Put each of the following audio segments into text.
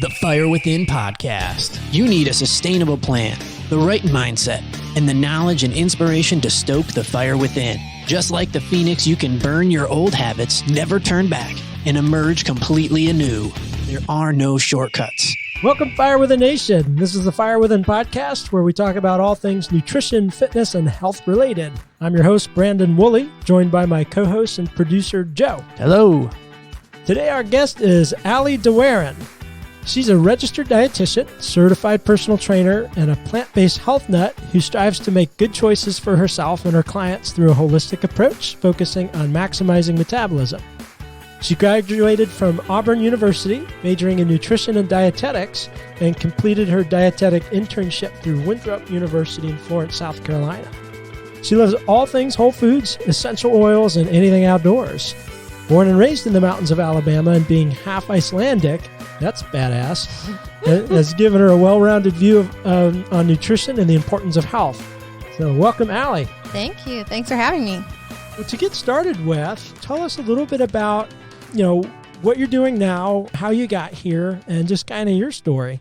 The Fire Within podcast. You need a sustainable plan, the right mindset, and the knowledge and inspiration to stoke the fire within. Just like the phoenix, you can burn your old habits, never turn back, and emerge completely anew. There are no shortcuts. Welcome, Fire Within Nation. This is the Fire Within podcast, where we talk about all things nutrition, fitness, and health related. I'm your host, Brandon Woolley, joined by my co-host and producer, Joe. Hello. Today, our guest is Allie Doiron. She's a registered dietitian, certified personal trainer, and a plant-based health nut who strives to make good choices for herself and her clients through a holistic approach, focusing on maximizing metabolism. She graduated from Auburn University, majoring in nutrition and dietetics, and completed her dietetic internship through Winthrop University in Florence, South Carolina. She loves all things whole foods, essential oils, and anything outdoors. Born and raised in the mountains of Alabama and being half Icelandic, that's badass, has given her a well-rounded view on nutrition and the importance of health. So welcome, Allie. Thank you. Thanks for having me. Well, to get started with, tell us a little bit about, what you're doing now, how you got here, and just kind of your story.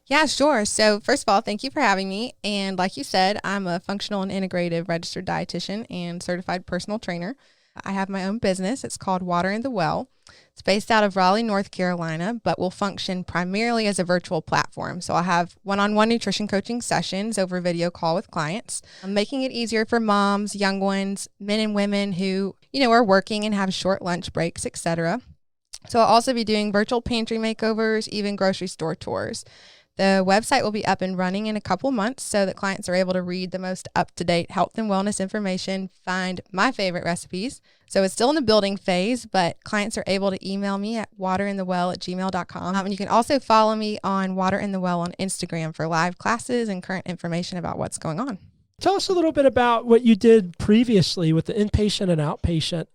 Yeah, sure. So first of all, thank you for having me. And like you said, I'm a functional and integrative registered dietitian and certified personal trainer. I have my own business. It's called Water in the Well. It's based out of Raleigh, North Carolina, but will function primarily as a virtual platform. So I have one-on-one nutrition coaching sessions over video call with clients. I'm making it easier for moms, young ones, men and women who, are working and have short lunch breaks, etc. So I'll also be doing virtual pantry makeovers, even grocery store tours. The website will be up and running in a couple months so that clients are able to read the most up-to-date health and wellness information, find my favorite recipes. So it's still in the building phase, but clients are able to email me at waterinthewell@gmail.com. And you can also follow me on Water in the Well on Instagram for live classes and current information about what's going on. Tell us a little bit about what you did previously with the inpatient and outpatient.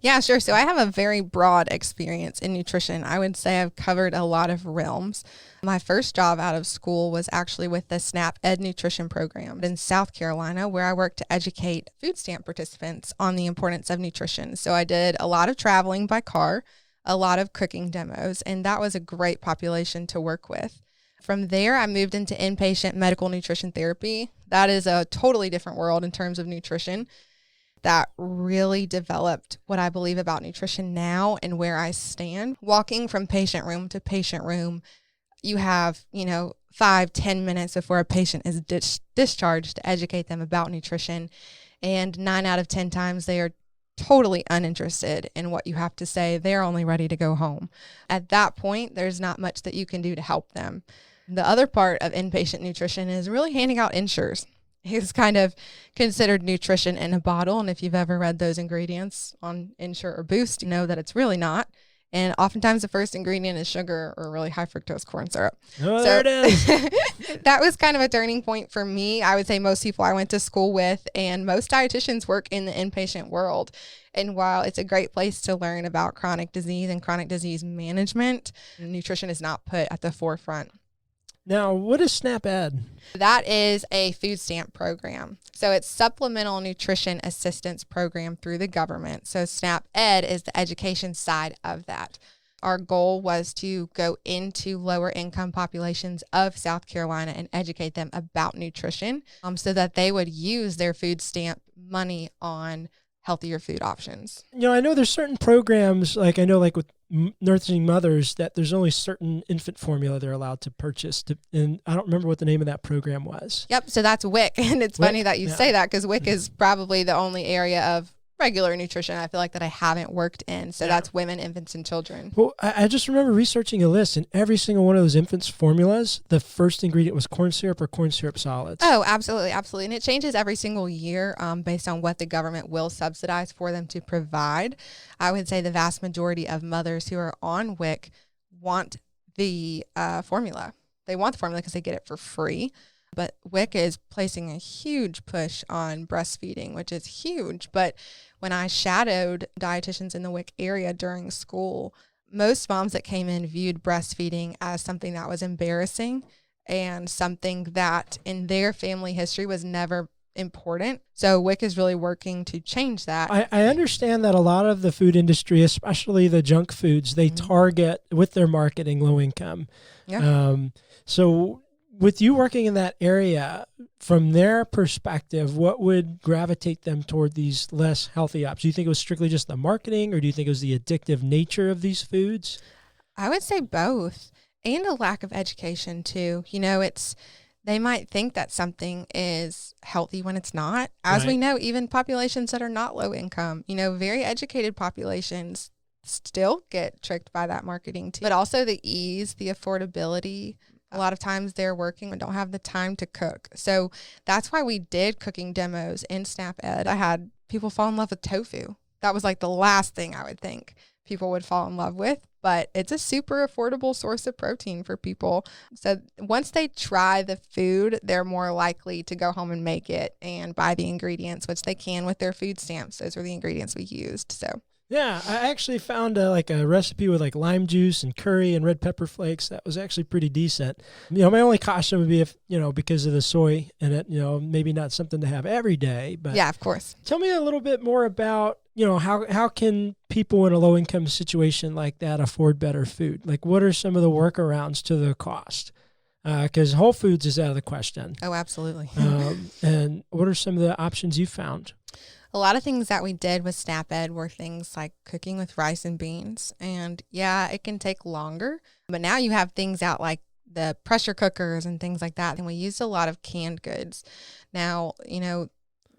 Yeah, sure. So I have a very broad experience in nutrition. I would say I've covered a lot of realms. My first job out of school was actually with the SNAP Ed Nutrition Program in South Carolina, where I worked to educate food stamp participants on the importance of nutrition. So I did a lot of traveling by car, a lot of cooking demos, and that was a great population to work with. From there, I moved into inpatient medical nutrition therapy. That is a totally different world in terms of nutrition. That really developed what I believe about nutrition now and where I stand. Walking from patient room to patient room, you have, 5-10 minutes before a patient is discharged to educate them about nutrition. And 9 out of 10 times they are totally uninterested in what you have to say. They're only ready to go home. At that point, there's not much that you can do to help them. The other part of inpatient nutrition is really handing out insures. It's kind of considered nutrition in a bottle. And if you've ever read those ingredients on Ensure or Boost, you know that it's really not. And oftentimes the first ingredient is sugar or really high fructose corn syrup. Oh, there it is. That was kind of a turning point for me. I would say most people I went to school with and most dietitians work in the inpatient world. And while it's a great place to learn about chronic disease and chronic disease management, nutrition is not put at the forefront. Now, what is SNAP Ed? That is a food stamp program. So it's supplemental nutrition assistance program through the government. So SNAP Ed is the education side of that. Our goal was to go into lower income populations of South Carolina and educate them about nutrition so that they would use their food stamp money on healthier food options. I know there's certain programs, like with nursing mothers, that there's only certain infant formula they're allowed to purchase. And I don't remember what the name of that program was. Yep. So that's WIC. And it's funny that you say that because WIC is probably the only area of regular nutrition I feel like that I haven't worked in. So that's women, infants, and children. Well, I just remember researching a list, and every single one of those infants formulas, the first ingredient was corn syrup or corn syrup solids. Oh, absolutely. Absolutely. And it changes every single year based on what the government will subsidize for them to provide. I would say the vast majority of mothers who are on WIC want the formula. They want the formula because they get it for free. But WIC is placing a huge push on breastfeeding, which is huge. But when I shadowed dietitians in the WIC area during school, most moms that came in viewed breastfeeding as something that was embarrassing and something that in their family history was never important. So WIC is really working to change that. I understand that a lot of the food industry, especially the junk foods, they target with their marketing low income. Yeah. So with you working in that area, from their perspective, what would gravitate them toward these less healthy options? Do you think it was strictly just the marketing, or do you think it was the addictive nature of these foods? I would say both, and a lack of education too. They might think that something is healthy when it's not. As we know, even populations that are not low income, very educated populations still get tricked by that marketing too. But also the ease, the affordability. A lot of times they're working and don't have the time to cook. So that's why we did cooking demos in Snap Ed. I had people fall in love with tofu. That was like the last thing I would think people would fall in love with, but it's a super affordable source of protein for people. So once they try the food, they're more likely to go home and make it and buy the ingredients, which they can with their food stamps. Those are the ingredients we used. So yeah, I actually found a recipe with like lime juice and curry and red pepper flakes. That was actually pretty decent. My only caution would be if, because of the soy in it, maybe not something to have every day. But yeah, of course. Tell me a little bit more about, how can people in a low income situation like that afford better food? Like, what are some of the workarounds to the cost? Because Whole Foods is out of the question. Oh, absolutely. And what are some of the options you found? A lot of things that we did with Snap Ed were things like cooking with rice and beans. And yeah, it can take longer. But now you have things out like the pressure cookers and things like that. And we used a lot of canned goods. Now,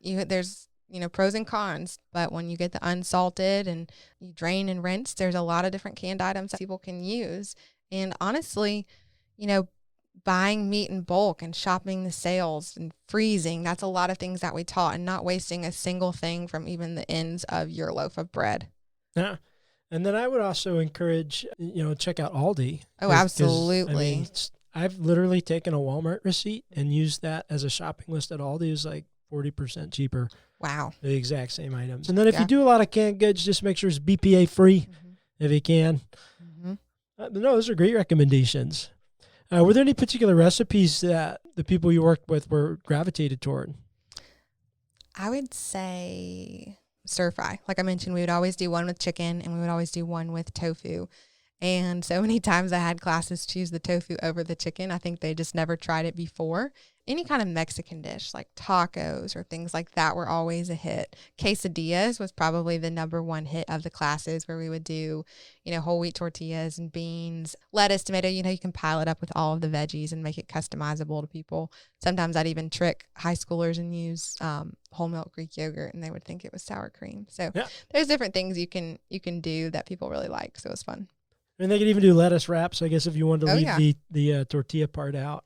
there's, pros and cons. But when you get the unsalted and you drain and rinse, there's a lot of different canned items that people can use. And honestly, buying meat in bulk and shopping the sales and freezing, that's a lot of things that we taught, and not wasting a single thing from even the ends of your loaf of bread. Yeah. And then I would also encourage, check out Aldi. Oh, absolutely. I've literally taken a Walmart receipt and used that as a shopping list at Aldi. It was like 40% cheaper. Wow. The exact same items. And then if you do a lot of canned goods, just make sure it's BPA free if you can. No, those are great recommendations. Were there any particular recipes that the people you worked with were gravitated toward? I would say stir fry. Like I mentioned, we would always do one with chicken and we would always do one with tofu. And so many times I had classes choose the tofu over the chicken. I think they just never tried it before. Any kind of Mexican dish like tacos or things like that were always a hit. Quesadillas was probably the number one hit of the classes, where we would do, whole wheat tortillas and beans, lettuce, tomato. You can pile it up with all of the veggies and make it customizable to people. Sometimes I'd even trick high schoolers and use whole milk Greek yogurt, and they would think it was sour cream. So there's different things you can do that people really like. So it was fun. And they could even do lettuce wraps, I guess, if you wanted to leave the tortilla part out.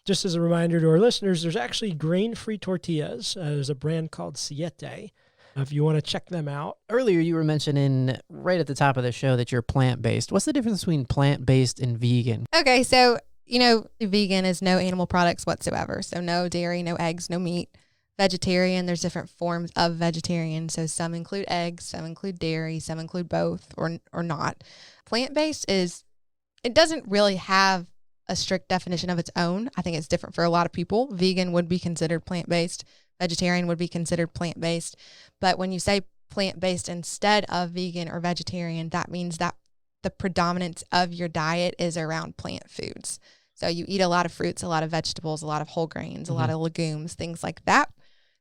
Just as a reminder to our listeners, there's actually grain-free tortillas. There's a brand called Siete. If you want to check them out. Earlier, you were mentioning right at the top of the show that you're plant-based. What's the difference between plant-based and vegan? Okay, so, vegan is no animal products whatsoever. So no dairy, no eggs, no meat. Vegetarian, there's different forms of vegetarian. So some include eggs, some include dairy, some include both or not. Plant-based it doesn't really have a strict definition of its own. I think it's different for a lot of people. Vegan would be considered plant-based. Vegetarian would be considered plant-based. But when you say plant-based instead of vegan or vegetarian, that means that the predominance of your diet is around plant foods. So you eat a lot of fruits, a lot of vegetables, a lot of whole grains, a lot of legumes, things like that.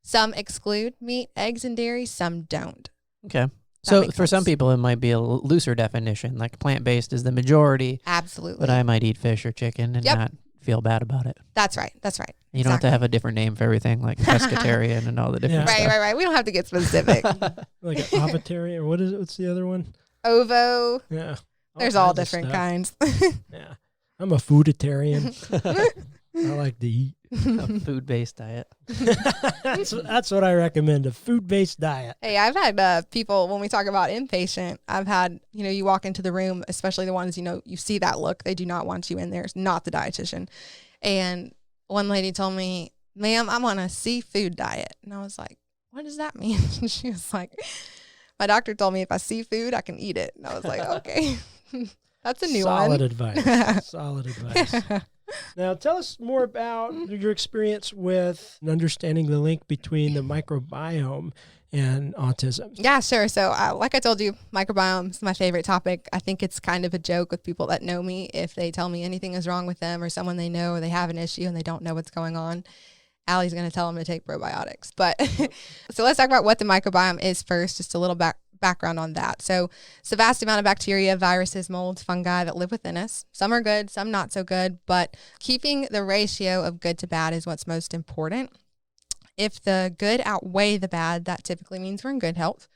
Some exclude meat, eggs, and dairy. Some don't. Okay. So for some people, it might be a looser definition, like plant-based is the majority. Absolutely. But I might eat fish or chicken and not feel bad about it. That's right. You don't have to have a different name for everything, like pescatarian and all the different stuff. Right. We don't have to get specific. Like an ovitarian, or what is it? What's the other one? Ovo. Yeah. There's all different kinds. Yeah. I'm a fooditarian. I like to eat. A food-based diet. That's what I recommend, a food-based diet. Hey, I've had people, when we talk about inpatient, I've had, you walk into the room, especially the ones, you see that look. They do not want you in there. It's not the dietitian. And one lady told me, ma'am, I'm on a seafood diet. And I was like, what does that mean? And she was like, my doctor told me if I see food, I can eat it. And I was like, okay, that's a new one. Solid advice. Solid advice. Now, tell us more about your experience with understanding the link between the microbiome and autism. Yeah, sure. So like I told you, microbiome is my favorite topic. I think it's kind of a joke with people that know me. If they tell me anything is wrong with them or someone they know, they have an issue and they don't know what's going on, Allie's going to tell them to take probiotics. But so let's talk about what the microbiome is first, just a little background on that. So it's a vast amount of bacteria, viruses, molds, fungi that live within us. Some are good, some not so good, but keeping the ratio of good to bad is what's most important. If the good outweigh the bad, that typically means we're in good health.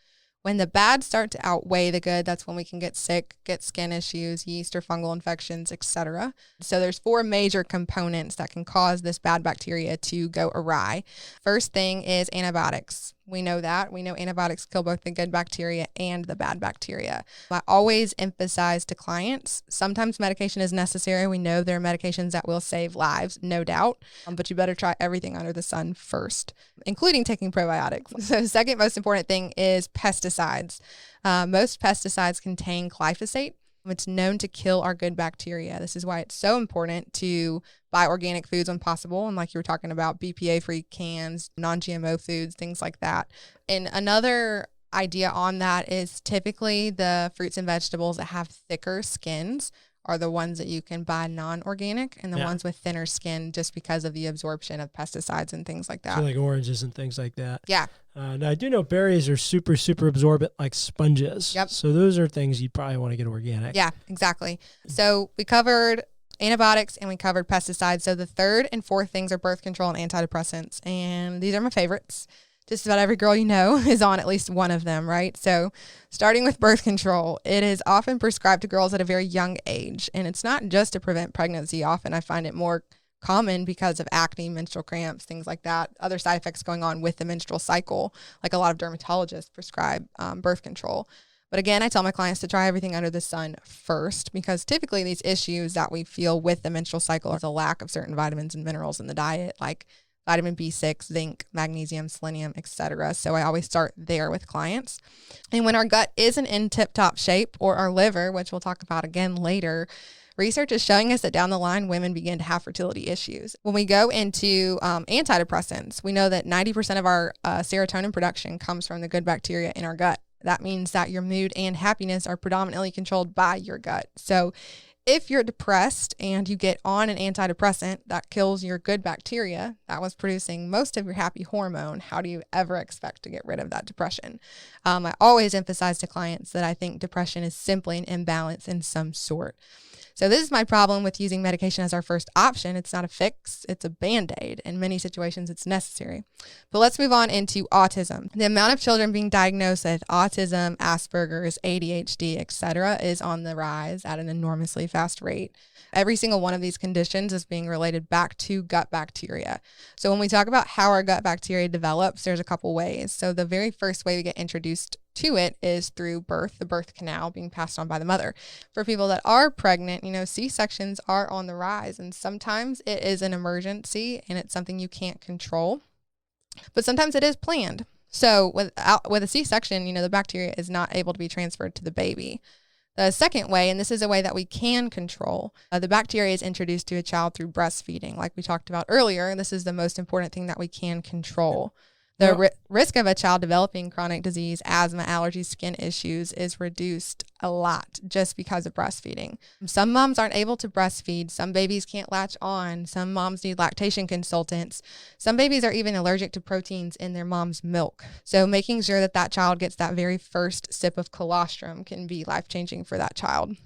When the bad start to outweigh the good, that's when we can get sick, get skin issues, yeast or fungal infections, etc. So there's 4 major components that can cause this bad bacteria to go awry. First thing is antibiotics. We know that. We know antibiotics kill both the good bacteria and the bad bacteria. I always emphasize to clients, sometimes medication is necessary. We know there are medications that will save lives, no doubt, but you better try everything under the sun first, including taking probiotics. So the second most important thing is pesticides. Most pesticides contain glyphosate. It's known to kill our good bacteria. This is why it's so important to buy organic foods when possible. And like you were talking about, BPA-free cans, non-GMO foods, things like that. And another idea on that is typically the fruits and vegetables that have thicker skins are the ones that you can buy non-organic, and the ones with thinner skin just because of the absorption of pesticides and things like that. So like oranges and things like that. Yeah. Now, I do know berries are super, super absorbent like sponges. Yep. So those are things you probably want to get organic. Yeah, exactly. So we covered antibiotics and we covered pesticides. So the third and fourth things are birth control and antidepressants. And these are my favorites. Just about every girl you know is on at least one of them, right? So starting with birth control, it is often prescribed to girls at a very young age. And it's not just to prevent pregnancy. Often I find it more common because of acne, menstrual cramps, things like that, other side effects going on with the menstrual cycle. Like a lot of dermatologists prescribe birth control. But again, I tell my clients to try everything under the sun first, because typically these issues that we feel with the menstrual cycle is a lack of certain vitamins and minerals in the diet, like vitamin B6, zinc, magnesium, selenium, etc. So I always start there with clients. And when our gut isn't in tip-top shape, or our liver, which we'll talk about again later, research is showing us that down the line, women begin to have fertility issues. When we go into antidepressants, we know that 90% of our serotonin production comes from the good bacteria in our gut. That means that your mood and happiness are predominantly controlled by your gut. So if you're depressed and you get on an antidepressant that kills your good bacteria that was producing most of your happy hormone, how do you ever expect to get rid of that depression? I always emphasize to clients that I think depression is simply an imbalance in some sort. So this is my problem with using medication as our first option. It's not a fix, it's a Band-Aid. In many situations, it's necessary. But let's move on into autism. The amount of children being diagnosed with autism, Asperger's, ADHD, etc. is on the rise at an enormously fast rate. Every single one of these conditions is being related back to gut bacteria. So when we talk about how our gut bacteria develops, there's a couple ways. So the very first way we get introduced to it is through birth, the birth canal being passed on by the mother. For people that are pregnant, C-sections are on the rise, and sometimes it is an emergency and it's something you can't control, but sometimes it is planned. So with a C-section, the bacteria is not able to be transferred to the baby. The second way, and this is a way that we can control, the bacteria is introduced to a child through breastfeeding. Like we talked about earlier, this is the most important thing that we can control. The risk of a child developing chronic disease, asthma, allergies, skin issues is reduced a lot just because of breastfeeding. Some moms aren't able to breastfeed. Some babies can't latch on. Some moms need lactation consultants. Some babies are even allergic to proteins in their mom's milk. So making sure that child gets that very first sip of colostrum can be life-changing for that child.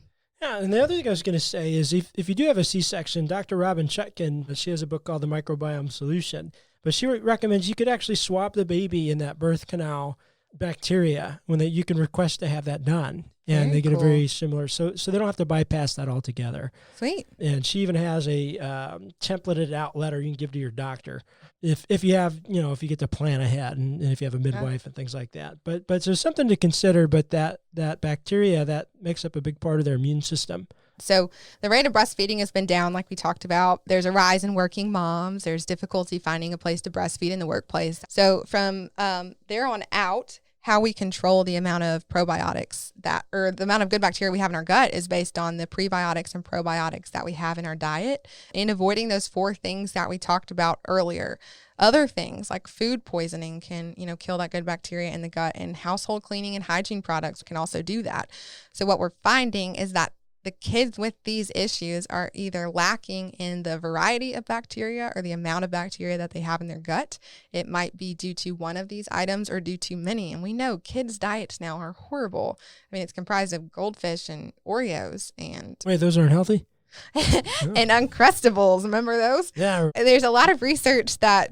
Yeah, and the other thing I was going to say is if you do have a C-section, Dr. Robin Chutkin, she has a book called The Microbiome Solution, but she recommends you could actually swap the baby in that birth canal bacteria you can request to have that done. And they get a very similar, so they don't have to bypass that altogether. Sweet. And she even has a templated out letter you can give to your doctor if you have, if you get to plan ahead and if you have a midwife and things like that. But there's something to consider, but that bacteria, that makes up a big part of their immune system. So the rate of breastfeeding has been down, like we talked about. There's a rise in working moms. There's difficulty finding a place to breastfeed in the workplace. So from there on out, how we control the amount of probiotics or the amount of good bacteria we have in our gut is based on the prebiotics and probiotics that we have in our diet, and avoiding those 4 things that we talked about earlier. Other things like food poisoning can, kill that good bacteria in the gut, and household cleaning and hygiene products can also do that. So what we're finding is that the kids with these issues are either lacking in the variety of bacteria or the amount of bacteria that they have in their gut. It might be due to one of these items or due to many. And we know kids' diets now are horrible. I mean, it's comprised of goldfish and Oreos and Wait, those aren't healthy? and Uncrustables. Remember those? Yeah. There's a lot of research that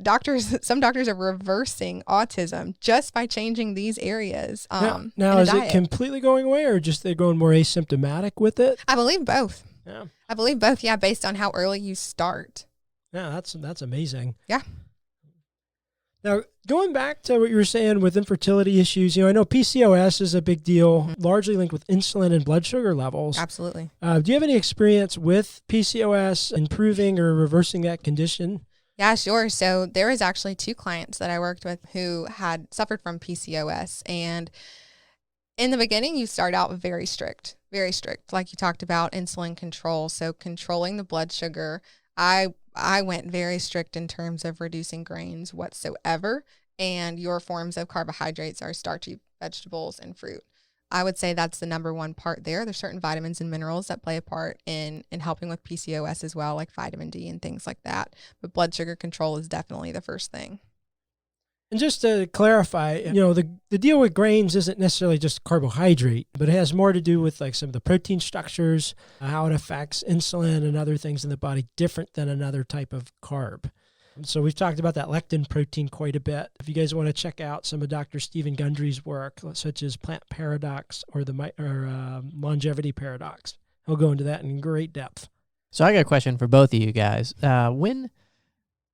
some doctors are reversing autism just by changing these areas. Now is it completely going away, or just they're going more asymptomatic with it? I believe both. Yeah. I believe both. Yeah. Based on how early you start. Yeah. That's amazing. Yeah. Now, going back to what you were saying with infertility issues, I know PCOS is a big deal, largely linked with insulin and blood sugar levels. Absolutely. Do you have any experience with PCOS improving or reversing that condition? Yeah, sure. So there was actually 2 clients that I worked with who had suffered from PCOS. And in the beginning, you start out very strict, like you talked about, insulin control. So controlling the blood sugar. I went very strict in terms of reducing grains whatsoever, and your forms of carbohydrates are starchy vegetables and fruit. I would say that's the number one part there. There's certain vitamins and minerals that play a part in helping with PCOS as well, like vitamin D and things like that. But blood sugar control is definitely the first thing. And just to clarify, the deal with grains isn't necessarily just carbohydrate, but it has more to do with like some of the protein structures, how it affects insulin and other things in the body different than another type of carb. So we've talked about that lectin protein quite a bit. If you guys want to check out some of Dr. Stephen Gundry's work, such as Plant Paradox or Longevity Paradox, he'll go into that in great depth. So I got a question for both of you guys.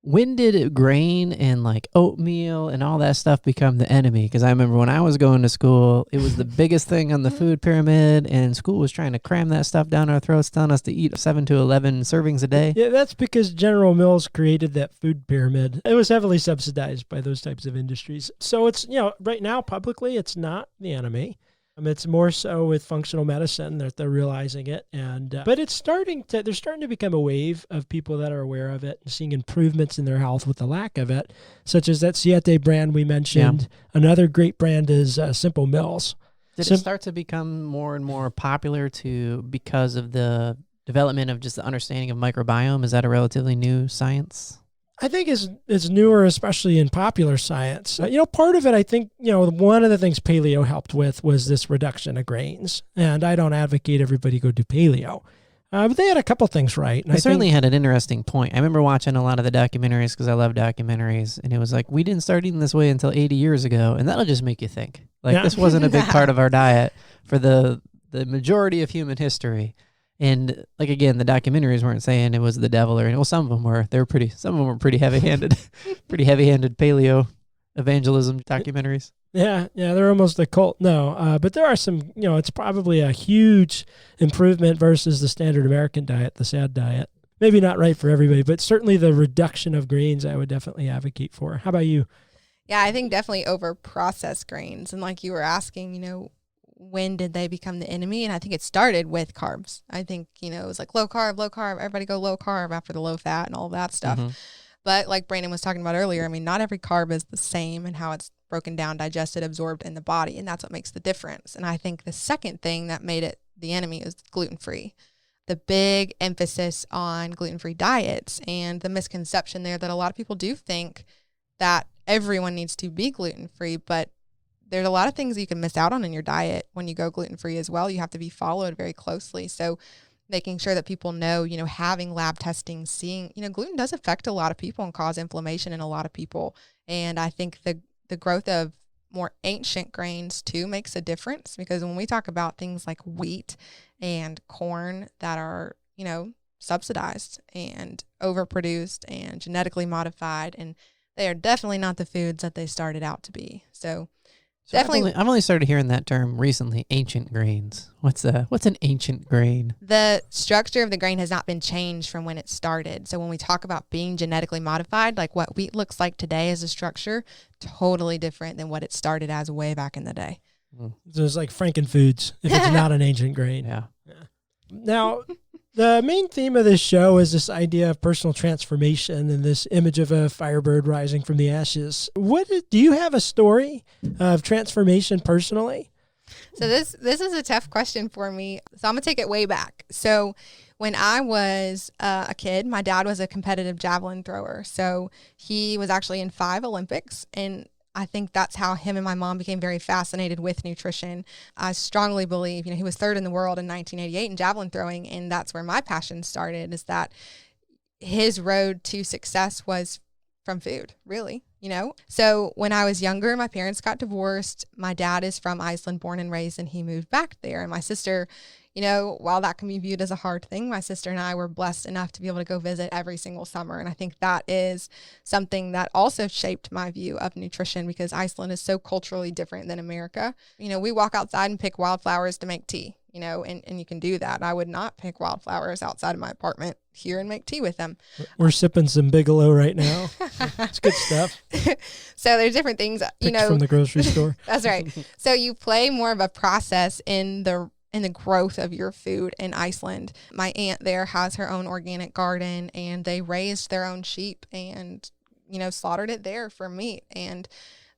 When did grain and like oatmeal and all that stuff become the enemy? Because I remember when I was going to school, it was the biggest thing on the food pyramid, and school was trying to cram that stuff down our throats, telling us to eat 7 to 11 servings a day. Yeah, that's because General Mills created that food pyramid. It was heavily subsidized by those types of industries. So it's, right now publicly, it's not the enemy. It's more so with functional medicine that they're realizing it, but there's starting to become a wave of people that are aware of it and seeing improvements in their health with the lack of it, such as that Siete brand we mentioned. Yeah. Another great brand is Simple Mills. Did it start to become more and more popular because of the development of just the understanding of microbiome? Is that a relatively new science? I think it's newer, especially in popular science. Part of it, I think, one of the things paleo helped with was this reduction of grains. And I don't advocate everybody go do paleo. But they had a couple things right. And they certainly had an interesting point. I remember watching a lot of the documentaries because I love documentaries. And it was like, we didn't start eating this way until 80 years ago. And that'll just make you think. This wasn't a big part of our diet for the majority of human history. And again, the documentaries weren't saying it was the devil some of them were. Some of them were pretty heavy-handed, paleo evangelism documentaries. Yeah, they're almost a cult. No, but there are some, it's probably a huge improvement versus the standard American diet, the SAD diet. Maybe not right for everybody, but certainly the reduction of grains I would definitely advocate for. How about you? Yeah, I think definitely over processed grains. And like you were asking, when did they become the enemy? And I think it started with carbs. I think, it was like low carb, everybody go low carb after the low fat and all that stuff. Mm-hmm. But like Brandon was talking about earlier, not every carb is the same and how it's broken down, digested, absorbed in the body. And that's what makes the difference. And I think the second thing that made it the enemy is gluten-free. The big emphasis on gluten-free diets and the misconception there that a lot of people do think that everyone needs to be gluten-free, but there's a lot of things you can miss out on in your diet when you go gluten-free as well. You have to be followed very closely. So making sure that people know, having lab testing, seeing, gluten does affect a lot of people and cause inflammation in a lot of people. And I think the growth of more ancient grains too makes a difference, because when we talk about things like wheat and corn that are, subsidized and overproduced and genetically modified, and they are definitely not the foods that they started out to be. So So Definitely. I've only started hearing that term recently, ancient grains. What's an ancient grain? The structure of the grain has not been changed from when it started. So when we talk about being genetically modified, like what wheat looks like today as a structure, totally different than what it started as way back in the day. So it's like Frankenfoods if it's not an ancient grain. Yeah. Now, the main theme of this show is this idea of personal transformation and this image of a firebird rising from the ashes. Do you have a story of transformation personally? So this is a tough question for me. So I'm going to take it way back. So when I was a kid, my dad was a competitive javelin thrower. So he was actually in 5 Olympics, and I think that's how him and my mom became very fascinated with nutrition. I strongly believe, he was 3rd in the world in 1988 in javelin throwing, and that's where my passion started, is that his road to success was from food, really, So when I was younger, my parents got divorced. My dad is from Iceland, born and raised, and he moved back there. And my sister, while that can be viewed as a hard thing, my sister and I were blessed enough to be able to go visit every single summer. And I think that is something that also shaped my view of nutrition, because Iceland is so culturally different than America. We walk outside and pick wildflowers to make tea, and you can do that. I would not pick wildflowers outside of my apartment here and make tea with them. We're sipping some Bigelow right now. It's good stuff. So there's different things, Picked from the grocery store. That's right. So you play more of a process in the growth of your food in Iceland. My aunt there has her own organic garden, and they raised their own sheep and, slaughtered it there for meat. And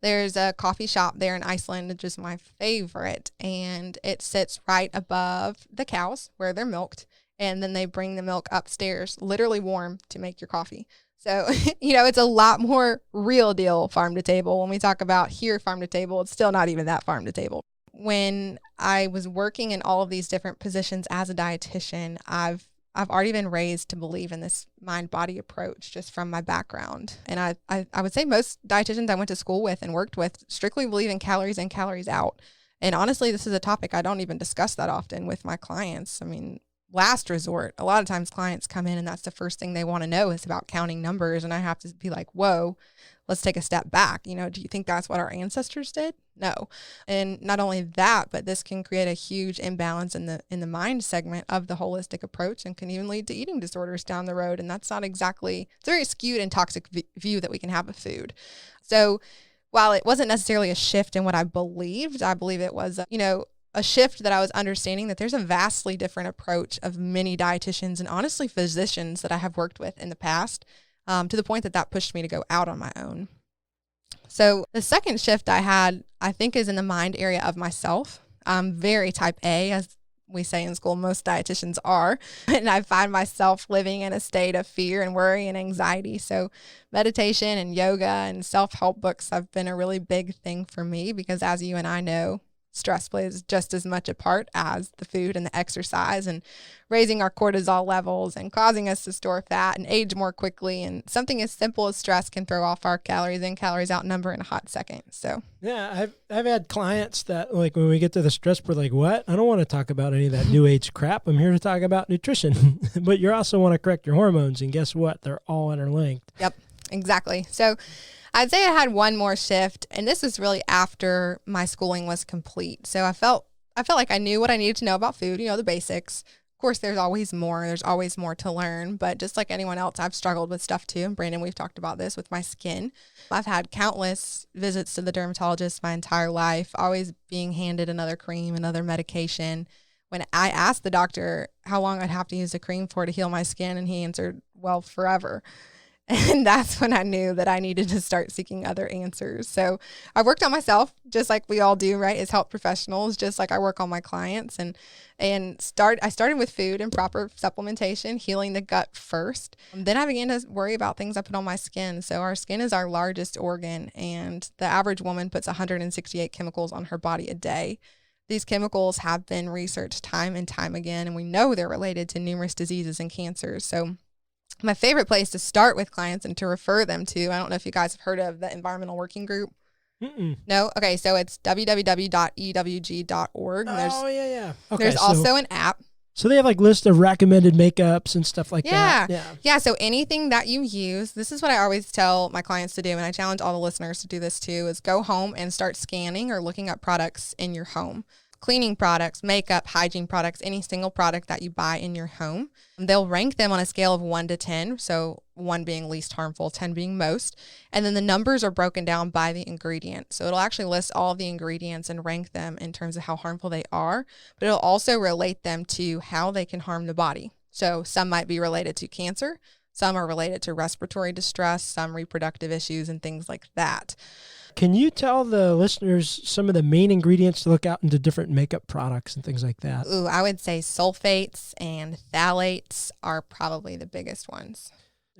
there's a coffee shop there in Iceland, which is my favorite, and it sits right above the cows where they're milked. And then they bring the milk upstairs, literally warm, to make your coffee. So, it's a lot more real deal farm to table. When we talk about here farm to table, it's still not even that farm to table. When I was working in all of these different positions as a dietitian, I've already been raised to believe in this mind-body approach just from my background. And I would say most dietitians I went to school with and worked with strictly believe in calories in, calories out. And honestly, this is a topic I don't even discuss that often with my clients. I mean, last resort, a lot of times clients come in and that's the first thing they want to know is about counting numbers. And I have to be like, whoa, let's take a step back. Do you think that's what our ancestors did? No. And not only that, but this can create a huge imbalance in the mind segment of the holistic approach, and can even lead to eating disorders down the road. And that's not exactly, it's a very skewed and toxic view that we can have of food. So while it wasn't necessarily a shift in what I believed, I believe it was, a shift that I was understanding that there's a vastly different approach of many dietitians and honestly physicians that I have worked with in the past, to the point that pushed me to go out on my own. So the second shift I had, I think, is in the mind area of myself. I'm very type A, as we say in school, most dietitians are. And I find myself living in a state of fear and worry and anxiety. So meditation and yoga and self-help books have been a really big thing for me, because as you and I know, stress plays just as much a part as the food and the exercise, and raising our cortisol levels and causing us to store fat and age more quickly. And something as simple as stress can throw off our calories in, calories out number in a hot second. So yeah, I've had clients that, like, when we get to the stress, we're like, what? I don't want to talk about any of that new age crap. I'm here to talk about nutrition. But you also want to correct your hormones, and guess what? They're all interlinked. Yep, exactly. So I'd say I had one more shift, and this was really after my schooling was complete. So I felt like I knew what I needed to know about food, the basics. Of course, there's always more to learn, but just like anyone else, I've struggled with stuff too. And Brandon, we've talked about this with my skin. I've had countless visits to the dermatologist my entire life, always being handed another cream, another medication. When I asked the doctor how long I'd have to use the cream for to heal my skin, and he answered, well, forever. And that's when I knew that I needed to start seeking other answers. So I worked on myself, just like we all do, right, as health professionals, just like I work on my clients. I started with food and proper supplementation, healing the gut first. Then I began to worry about things I put on my skin. So our skin is our largest organ, and the average woman puts 168 chemicals on her body a day. These chemicals have been researched time and time again, and we know they're related to numerous diseases and cancers. So my favorite place to start with clients and to refer them to, I don't know if you guys have heard of the Environmental Working Group. Mm-mm. No? Okay, so it's www.ewg.org. Oh, yeah. Okay, there's also an app. So they have like lists of recommended makeups and stuff like Yeah. that. Yeah. So anything that you use, this is what I always tell my clients to do, and I challenge all the listeners to do this too, is go home and start scanning or looking up products in your home. Cleaning products, makeup, hygiene products, any single product that you buy in your home. They'll rank them on a scale of 1 to 10. So 1 being least harmful, 10 being most. And then the numbers are broken down by the ingredient. So it'll actually list all of the ingredients and rank them in terms of how harmful they are. But it'll also relate them to how they can harm the body. So some might be related to cancer. Some are related to respiratory distress, some reproductive issues and things like that. Can you tell the listeners some of the main ingredients to look out into different makeup products and things like that? Ooh, I would say sulfates and phthalates are probably the biggest ones.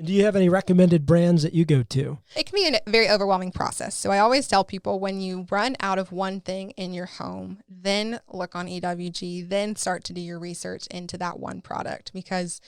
Do you have any recommended brands that you go to? It can be a very overwhelming process. So I always tell people when you run out of one thing in your home, then look on EWG, then start to do your research into that one product, because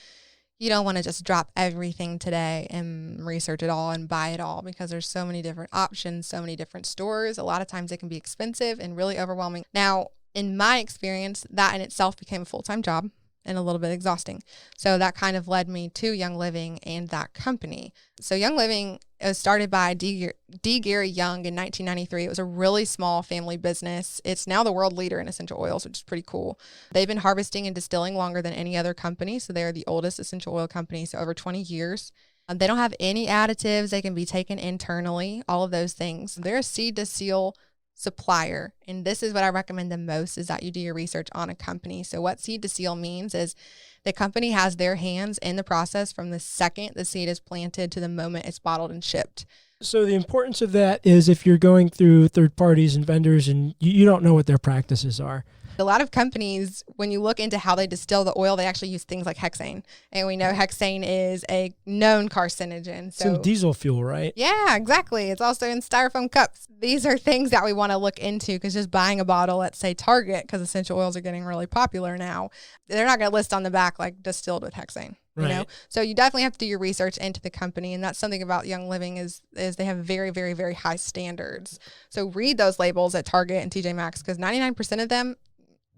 you don't want to just drop everything today and research it all and buy it all, because there's so many different options, so many different stores. A lot of times it can be expensive and really overwhelming. Now, in my experience, that in itself became a full-time job and a little bit exhausting. So that kind of led me to Young Living and that company. So Young Living was started by D. Gary Young in 1993. It was a really small family business. It's now the world leader in essential oils, which is pretty cool. They've been harvesting and distilling longer than any other company. So they are the oldest essential oil company, so over 20 years. They don't have any additives. They can be taken internally, all of those things. They're a seed to seal supplier. And this is what I recommend the most, is that you do your research on a company. So what seed to seal means is the company has their hands in the process from the second the seed is planted to the moment it's bottled and shipped. So the importance of that is if you're going through third parties and vendors and you don't know what their practices are. A lot of companies, when you look into how they distill the oil, they actually use things like hexane. And we know hexane is a known carcinogen. It's in diesel fuel, right? Yeah, exactly. It's also in styrofoam cups. These are things that we want to look into, because just buying a bottle at, say, Target, because essential oils are getting really popular now, they're not going to list on the back like distilled with hexane. You know, so you definitely have to do your research into the company. And that's something about Young Living is they have very, very, very high standards. So read those labels at Target and TJ Maxx, because 99% of them,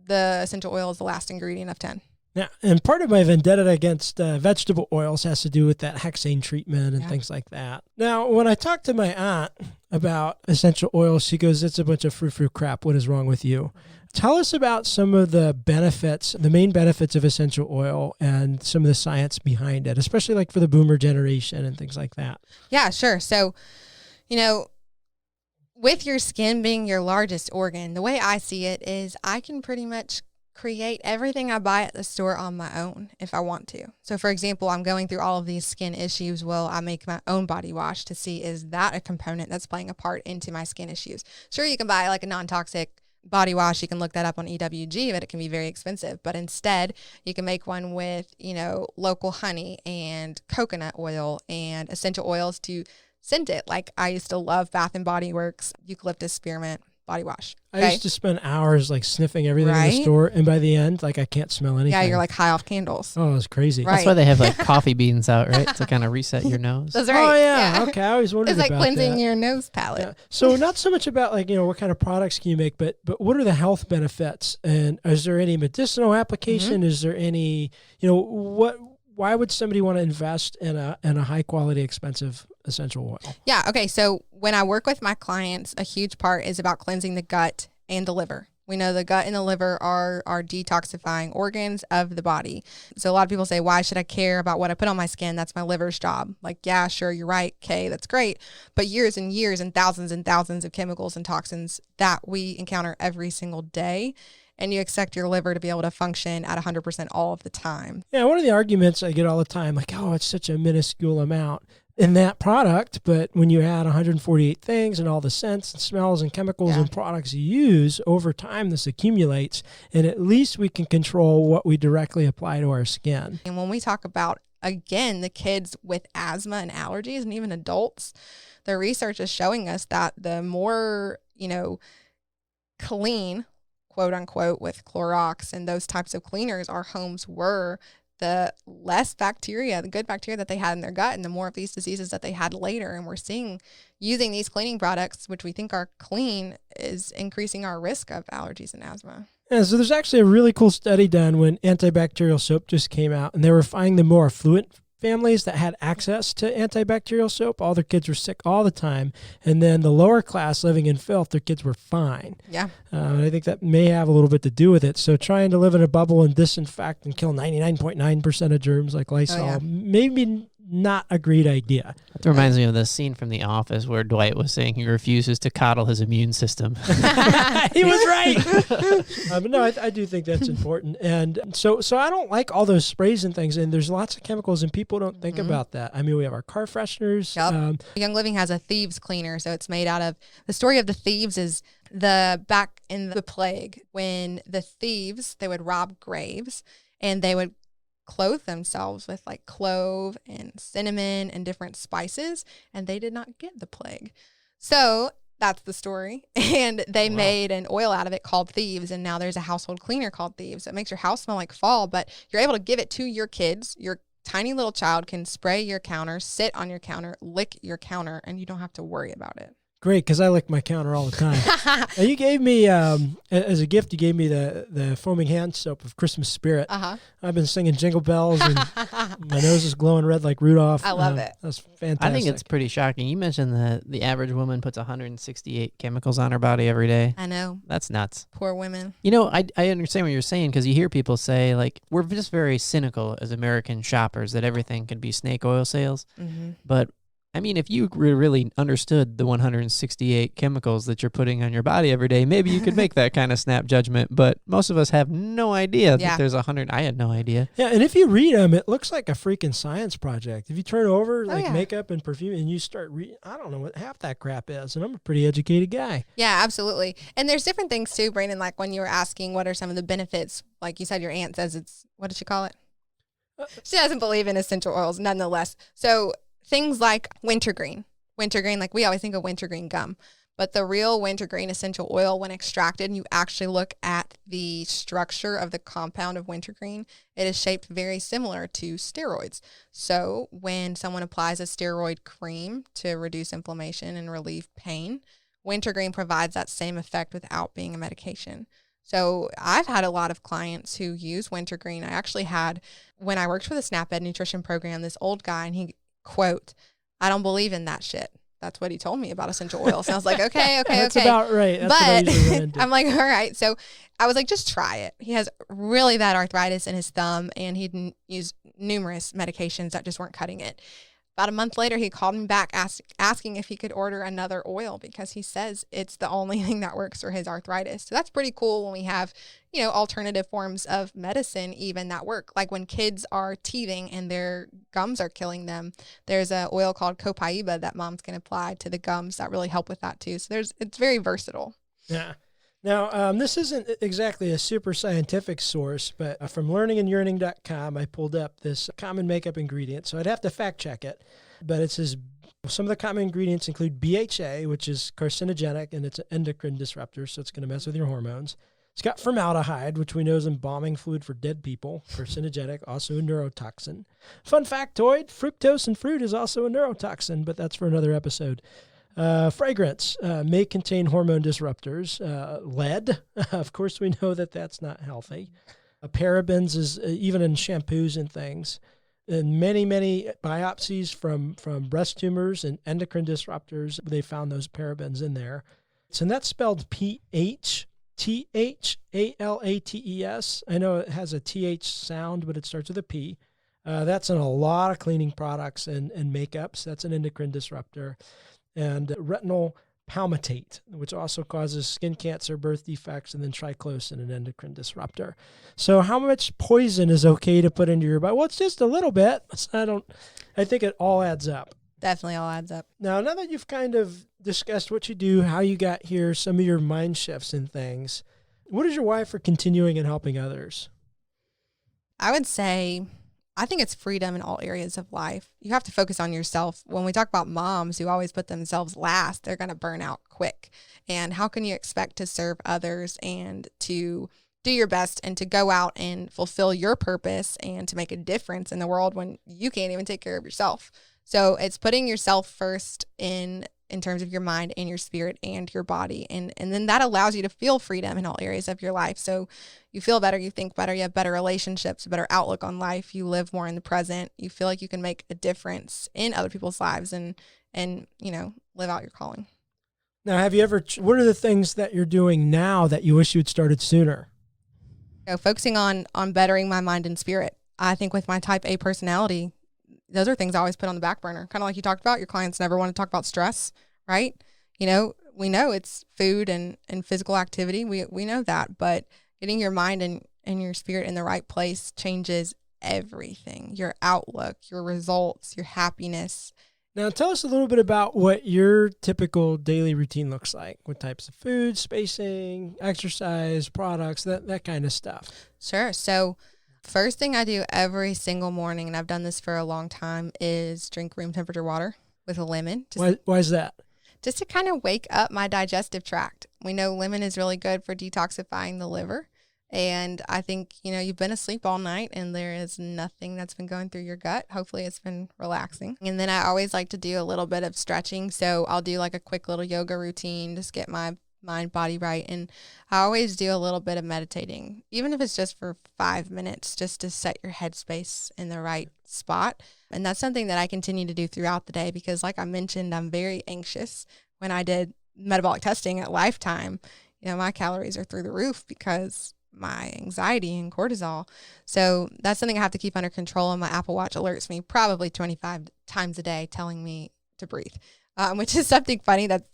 the essential oil is the last ingredient of 10. Yeah, and part of my vendetta against vegetable oils has to do with that hexane treatment and things like that. Now, when I talked to my aunt about essential oils, she goes, "It's a bunch of frou-frou crap. What is wrong with you?" Tell us about some of the benefits, the main benefits of essential oil and some of the science behind it, especially like for the boomer generation and things like that. Yeah, sure. So, you know, with your skin being your largest organ, the way I see it is I can pretty much create everything I buy at the store on my own if I want to. So for example, I'm going through all of these skin issues. Well, I make my own body wash to see, is that a component that's playing a part into my skin issues? Sure, you can buy like a non-toxic body wash. You can look that up on EWG, but it can be very expensive. But instead, you can make one with, you know, local honey and coconut oil and essential oils to scent it. Like I used to love Bath and Body Works eucalyptus spearmint body wash. I used to spend hours like sniffing everything in the store, and by the end, like I can't smell anything. Yeah, you're like high off candles. Oh, it was crazy. Right. That's why they have like coffee beans out, right? To kind of reset your nose. That's right. Oh yeah. Okay, I always wondered It's like about cleansing that. your nose palette. Yeah. So not so much about like, you know, what kind of products can you make, but what are the health benefits? And is there any medicinal application? Is there any, you know, why would somebody want to invest in a high quality, expensive essential oil? Yeah. Okay. So when I work with my clients, a huge part is about cleansing the gut and the liver. We know the gut and the liver are detoxifying organs of the body. So a lot of people say, why should I care about what I put on my skin? That's my liver's job. Like, yeah, sure, you're right. Okay, that's great. But years and years and thousands of chemicals and toxins that we encounter every single day. And you expect your liver to be able to function at 100% all of the time. Yeah, one of the arguments I get all the time, like, oh, it's such a minuscule amount in that product, but when you add 148 things and all the scents and smells and chemicals and products you use, over time this accumulates, and at least we can control what we directly apply to our skin. And when we talk about, again, the kids with asthma and allergies and even adults, the research is showing us that the more, you know, clean, quote unquote, with Clorox and those types of cleaners our homes were, the less bacteria, the good bacteria that they had in their gut, and the more of these diseases that they had later. And we're seeing using these cleaning products, which we think are clean, is increasing our risk of allergies and asthma. Yeah, so there's actually a really cool study done when antibacterial soap just came out, and they were finding the more affluent families that had access to antibacterial soap. All their kids were sick all the time. And then the lower class living in filth, their kids were fine. Yeah. And I think that may have a little bit to do with it. So trying to live in a bubble and disinfect and kill 99.9% of germs like Lysol, maybe not a great idea. That reminds me of the scene from The Office where Dwight was saying he refuses to coddle his immune system. He was right. But no, I do think that's important. And so I don't like all those sprays and things. And there's lots of chemicals, and people don't think about that. I mean, we have our car fresheners. Yep. Young Living has a thieves cleaner. So it's made out of, the story of the thieves is back in the plague, when the thieves, they would rob graves and they would clothe themselves with like clove and cinnamon and different spices, and they did not get the plague. So that's the story. And they made an oil out of it called Thieves, and now there's a household cleaner called Thieves. It makes your house smell like fall, but you're able to give it to your kids. Your tiny little child can spray your counter, sit on your counter, lick your counter, and you don't have to worry about it. Great, because I lick my counter all the time. Now, you gave me, as a gift, you gave me the foaming hand soap of Christmas Spirit. I've been singing Jingle Bells, and my nose is glowing red like Rudolph. I love it. That's fantastic. I think it's pretty shocking. You mentioned that the average woman puts 168 chemicals on her body every day. I know. That's nuts. Poor women. You know, I understand what you're saying, because you hear people say, like, we're just very cynical as American shoppers that everything can be snake oil sales. But I mean, if you really understood the 168 chemicals that you're putting on your body every day, maybe you could make that kind of snap judgment. But most of us have no idea that there's 100. I had no idea. Yeah, and if you read them, it looks like a freaking science project. If you turn over makeup and perfume and you start reading, I don't know what half that crap is. And I'm a pretty educated guy. Yeah, absolutely. And there's different things too, Brandon, like when you were asking what are some of the benefits, like you said, your aunt says it's, what did she call it? She doesn't believe in essential oils nonetheless. So things like wintergreen, like we always think of wintergreen gum, but the real wintergreen essential oil, when extracted, you actually look at the structure of the compound of wintergreen, it is shaped very similar to steroids. So when someone applies a steroid cream to reduce inflammation and relieve pain, wintergreen provides that same effect without being a medication. So I've had a lot of clients who use wintergreen. I actually had, when I worked for the SNAP Ed nutrition program, this old guy, and he, quote, "I don't believe in that shit." That's what he told me about essential oils. And I was like, okay. That's about right. That's but I'm like, all right. So I was like, just try it. He has really bad arthritis in his thumb, and he'd used numerous medications that just weren't cutting it. About a month later, he called me back asking if he could order another oil, because he says it's the only thing that works for his arthritis. So that's pretty cool when we have, you know, alternative forms of medicine even that work. Like when kids are teething and their gums are killing them, there's an oil called copaiba that moms can apply to the gums that really help with that too. So it's very versatile. Yeah. Now, this isn't exactly a super scientific source, but from learningandyearning.com, I pulled up this common makeup ingredient. So I'd have to fact check it, but it says some of the common ingredients include BHA, which is carcinogenic, and it's an endocrine disruptor, so it's going to mess with your hormones. It's got formaldehyde, which we know is embalming fluid for dead people, carcinogenic, also a neurotoxin. Fun factoid, fructose in fruit is also a neurotoxin, but that's for another episode. Fragrance may contain hormone disruptors. Lead, of course, we know that that's not healthy. Parabens is even in shampoos and things. And many biopsies from breast tumors and endocrine disruptors, they found those parabens in there. So that's spelled PHTHALATES. I know it has a TH sound, but it starts with a P. That's in a lot of cleaning products and makeups. That's an endocrine disruptor. And retinol palmitate, which also causes skin cancer, birth defects, and then triclosan, an endocrine disruptor. So how much poison is okay to put into your body? Well, it's just a little bit. I think it all adds up. Definitely all adds up. Now that you've kind of discussed what you do, how you got here, some of your mind shifts and things, what is your why for continuing and helping others? I would say, I think it's freedom in all areas of life. You have to focus on yourself. When we talk about moms who always put themselves last, they're going to burn out quick. And how can you expect to serve others and to do your best and to go out and fulfill your purpose and to make a difference in the world when you can't even take care of yourself? So it's putting yourself first in in terms of your mind and your spirit and your body. And then that allows you to feel freedom in all areas of your life. So you feel better, you think better, you have better relationships, a better outlook on life, you live more in the present, you feel like you can make a difference in other people's lives and live out your calling. Now, have you ever, what are the things that you're doing now that you wish you had started sooner? Focusing on bettering my mind and spirit. I think with my type A personality, those are things I always put on the back burner. Kind of like you talked about, your clients never want to talk about stress, right? We know it's food and physical activity. We know that, but getting your mind and your spirit in the right place changes everything. Your outlook, your results, your happiness. Now, tell us a little bit about what your typical daily routine looks like. What types of food, spacing, exercise, products, that kind of stuff. Sure. So first thing I do every single morning, and I've done this for a long time, is drink room temperature water with a lemon. Why is that? Just to kind of wake up my digestive tract. We know lemon is really good for detoxifying the liver. And I think, you've been asleep all night and there is nothing that's been going through your gut. Hopefully it's been relaxing. And then I always like to do a little bit of stretching. So I'll do like a quick little yoga routine, just get my mind, body right. And I always do a little bit of meditating, even if it's just for 5 minutes, just to set your headspace in the right spot. And that's something that I continue to do throughout the day because, like I mentioned, I'm very anxious. When I did metabolic testing at Lifetime, my calories are through the roof because my anxiety and cortisol. So that's something I have to keep under control. And my Apple Watch alerts me probably 25 times a day telling me to breathe, which is something funny that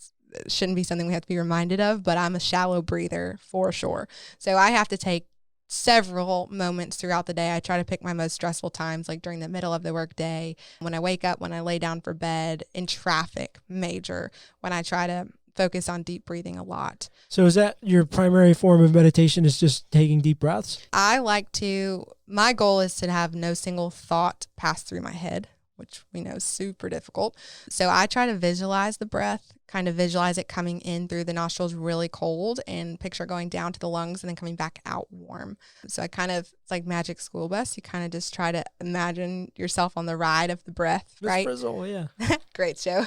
shouldn't be something we have to be reminded of, but I'm a shallow breather for sure. So I have to take several moments throughout the day. I try to pick my most stressful times, like during the middle of the workday, when I wake up, when I lay down for bed, in traffic, major, when I try to focus on deep breathing a lot. So is that your primary form of meditation, is just taking deep breaths? My goal is to have no single thought pass through my head, which we know is super difficult. So I try to visualize the breath, kind of visualize it coming in through the nostrils really cold and picture going down to the lungs and then coming back out warm. So it's like Magic School Bus. You kind of just try to imagine yourself on the ride of the breath, right? Frizzle, yeah. Great show.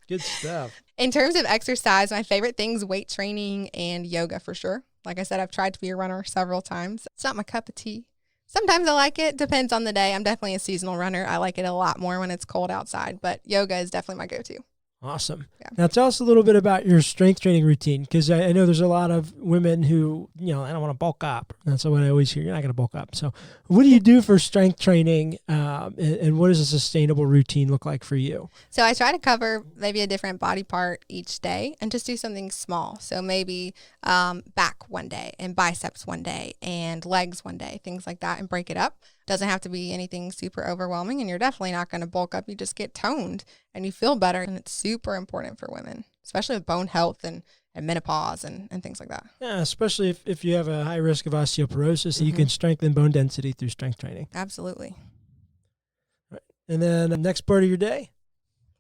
Good stuff. In terms of exercise, my favorite things, weight training and yoga for sure. Like I said, I've tried to be a runner several times. It's not my cup of tea. Sometimes I like it. Depends on the day. I'm definitely a seasonal runner. I like it a lot more when it's cold outside, but yoga is definitely my go-to. Awesome. Yeah. Now tell us a little bit about your strength training routine, because I know there's a lot of women who, I don't want to bulk up. That's what I always hear. You're not going to bulk up. So what do you do for strength training, and what does a sustainable routine look like for you? So I try to cover maybe a different body part each day and just do something small. So maybe back one day and biceps one day and legs one day, things like that, and break it up. Doesn't have to be anything super overwhelming, and you're definitely not going to bulk up. You just get toned and you feel better, and it's super important for women, especially with bone health and menopause and things like that. Yeah, especially if you have a high risk of osteoporosis, you can strengthen bone density through strength training. Absolutely. Right. And then the next part of your day?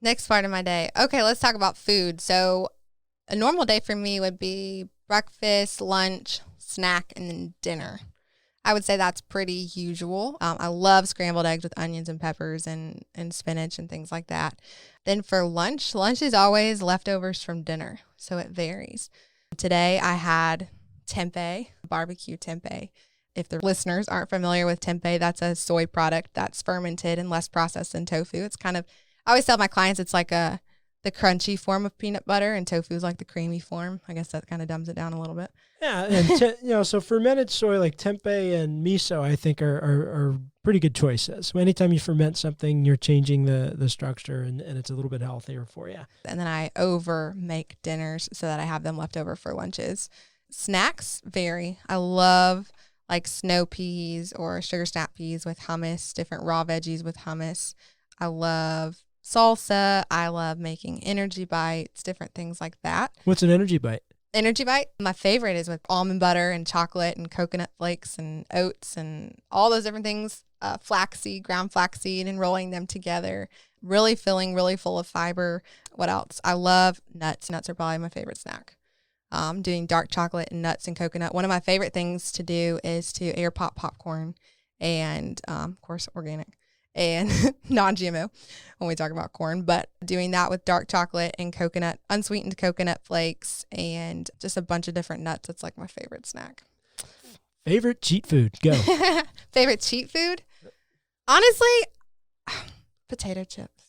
Next part of my day. Okay, let's talk about food. So a normal day for me would be breakfast, lunch, snack, and then dinner. I would say that's pretty usual. I love scrambled eggs with onions and peppers and spinach and things like that. Then for lunch is always leftovers from dinner, so it varies. Today I had tempeh, barbecue tempeh. If the listeners aren't familiar with tempeh, that's a soy product that's fermented and less processed than tofu. It's kind of, I always tell my clients it's like the crunchy form of peanut butter, and tofu is like the creamy form. I guess that kind of dumbs it down a little bit. Yeah, and so fermented soy like tempeh and miso, I think are pretty good choices. Anytime you ferment something, you're changing the structure, and it's a little bit healthier for you. And then I over make dinners so that I have them left over for lunches. Snacks vary. I love like snow peas or sugar snap peas with hummus, different raw veggies with hummus. I love salsa. I love making energy bites, different things like that. What's an energy bite? Energy bite, my favorite is with almond butter and chocolate and coconut flakes and oats and all those different things, flaxseed, ground flaxseed, and rolling them together. Really filling, really full of fiber. What else? I love nuts. Nuts are probably my favorite snack. Doing dark chocolate and nuts and coconut. One of my favorite things to do is to air pop popcorn and, of course, organic. and non-GMO when we talk about corn, but doing that with dark chocolate and coconut, unsweetened coconut flakes, and just a bunch of different nuts. It's like my favorite snack. Favorite cheat food? Go. Favorite cheat food? Honestly, potato chips.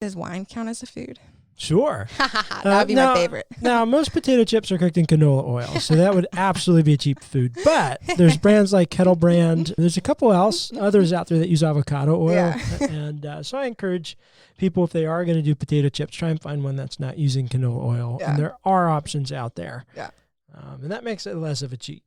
Does wine count as a food? Sure. That would be my favorite. Now, most potato chips are cooked in canola oil, so that would absolutely be a cheap food. But there's brands like Kettle Brand. There's a couple others out there that use avocado oil. Yeah. And so I encourage people, if they are going to do potato chips, try and find one that's not using canola oil. Yeah. And there are options out there. Yeah. And that makes it less of a cheat.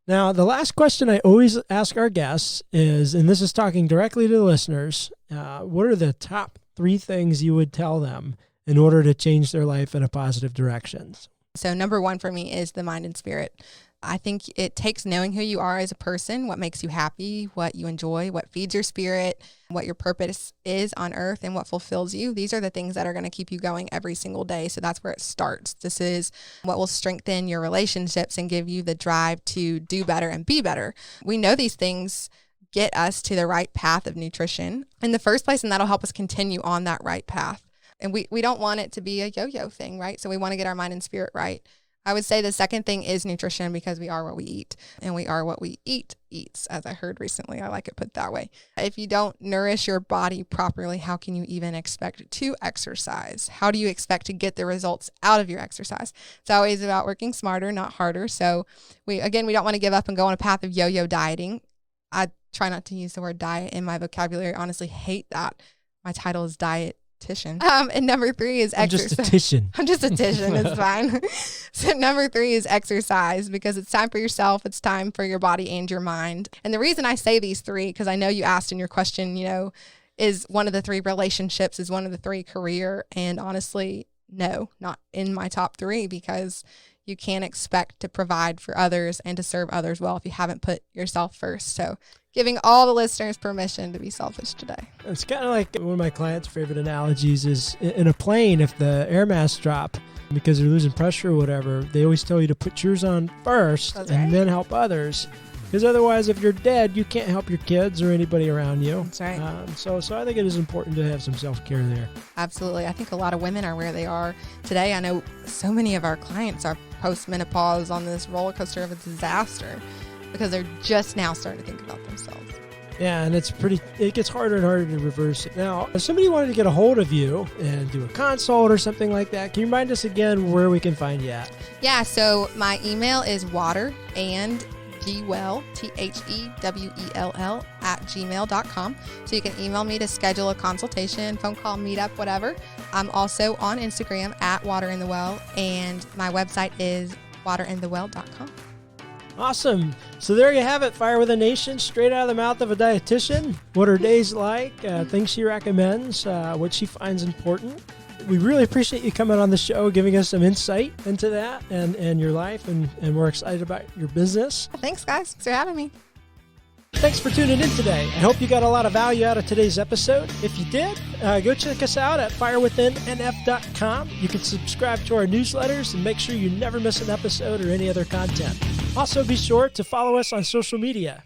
Now, the last question I always ask our guests is, and this is talking directly to the listeners, what are the top 3 things you would tell them in order to change their life in a positive direction? So number 1 for me is the mind and spirit. I think it takes knowing who you are as a person, what makes you happy, what you enjoy, what feeds your spirit, what your purpose is on earth, and what fulfills you. These are the things that are going to keep you going every single day. So that's where it starts. This is what will strengthen your relationships and give you the drive to do better and be better. We know these things get us to the right path of nutrition in the first place, and that'll help us continue on that right path. And we don't want it to be a yo-yo thing, right? So we want to get our mind and spirit right. I would say the second thing is nutrition, because we are what we eat, and we are what we eat eats, as I heard recently. I like it put that way. If you don't nourish your body properly, how can you even expect to exercise? How do you expect to get the results out of your exercise? It's always about working smarter, not harder. So we don't want to give up and go on a path of yo-yo dieting. I try not to use the word diet in my vocabulary. Honestly, hate that. My title is Dietitian. And number 3 is exercise. I'm just a Titian. It's fine. So number 3 is exercise, because it's time for yourself. It's time for your body and your mind. And the reason I say these 3, because I know you asked in your question, is one of the 3 relationships, is one of the 3 career? And honestly, no, not in my top 3, because you can't expect to provide for others and to serve others well if you haven't put yourself first. So giving all the listeners permission to be selfish today. It's kind of like one of my clients' favorite analogies is in a plane, if the air masks drop because they're losing pressure or whatever, they always tell you to put yours on first and then help others. Because otherwise, if you're dead, you can't help your kids or anybody around you. That's right. So I think it is important to have some self-care there. Absolutely. I think a lot of women are where they are today. I know so many of our clients are post-menopause on this roller coaster of a disaster because they're just now starting to think about themselves. Yeah, and it gets harder and harder to reverse it. Now, if somebody wanted to get a hold of you and do a consult or something like that, can you remind us again where we can find you at? Yeah, so my email is waterandgwell, THEWELL @gmail.com. So you can email me to schedule a consultation, phone call, meetup, whatever. I'm also on Instagram @waterinthewell, and my website is waterandthewell.com. Awesome. So there you have it. Fire with a Nation, straight out of the mouth of a dietitian. What her day's like, things she recommends, what she finds important. We really appreciate you coming on the show, giving us some insight into that and your life, and we're excited about your business. Thanks, guys. Thanks for having me. Thanks for tuning in today. I hope you got a lot of value out of today's episode. If you did, go check us out at firewithinnf.com. You can subscribe to our newsletters and make sure you never miss an episode or any other content. Also, be sure to follow us on social media.